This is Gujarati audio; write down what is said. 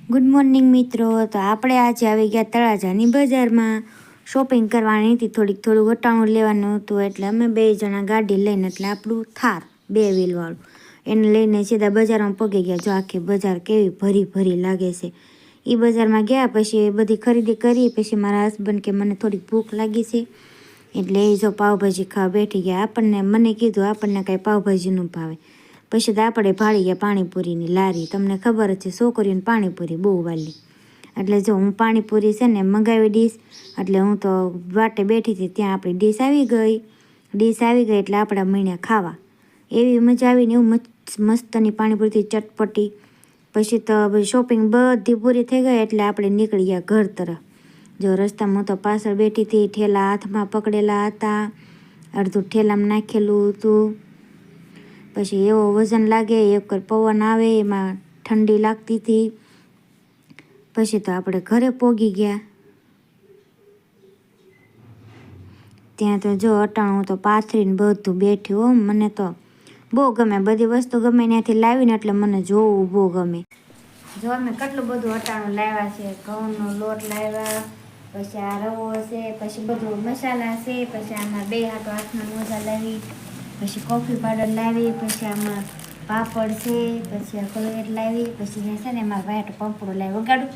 ગુડ મોર્નિંગ મિત્રો. તો આપણે આજે આવી ગયા તળાજાની બજારમાં શોપિંગ કરવાની હતી. થોડું વટાણું લેવાનું હતું, એટલે અમે 2 જણા ગાડી લઈને, એટલે આપણું થાર 2 વ્હીલવાળું એને લઈને સીધા બજારમાં પગી ગયા. જો આખી બજાર કેવી ભરી લાગે છે. એ બજારમાં ગયા પછી બધી ખરીદી કરી. પછી મારા હસબન્ડ કે મને થોડીક ભૂખ લાગી છે, એટલે એ જો પાવભાજી ખાવા બેઠી ગયા. મને કીધું આપણને કાંઈ પાવભાજીનું ભાવે. પછી તો આપણે ભાળી ગયા પાણીપુરીની લારી. તમને ખબર જ છે, છોકરીઓને પાણીપુરી બહુ વાલી. એટલે જો હું પાણીપુરી છે ને મંગાવી ડીશ, એટલે હું તો વાટે બેઠી હતી, ત્યાં આપણી ડીશ આવી ગઈ. એટલે આપણા મહિના ખાવા એવી મજા આવીને, એવું મસ્તની પાણીપુરી ચટપટી. પછી તો શોપિંગ બધી પૂરી થઈ ગઈ, એટલે આપણે નીકળી ગયા ઘર તરફ. જો રસ્તામાં હું તો પાછળ બેઠી હતી, ઠેલા હાથમાં પકડેલા હતા, અડધું ઠેલામાં નાખેલું હતું. પછી એવો વજન લાગે, એક પવન આવે, એમાં ઠંડી લાગતી હતી. પછી તો આપણે ઘરે પહોંચી ગયા. ત્યાં તો જો અટાણું તો પાથરીને બધું બેઠ્યું. મને તો બહુ ગમે, બધી વસ્તુ ગમે ત્યાંથી લાવીને, એટલે મને જોવું બહુ ગમે. જો અમે કેટલું બધું અટાણું લાવ્યા છે. ઘઉંનો લોટ લાવ્યા, પછી આ રવો છે, પછી બધું મસાલા છે, પછી આમાં 2 હાથમાં મોજા લાવી, પછી કોફી પાવડર લાવી, પછી આમાં પાપડ છે, પછી આ કલર લાવી, પછી છે ને એમાં વાટ પંપડો લાવી. વગાડું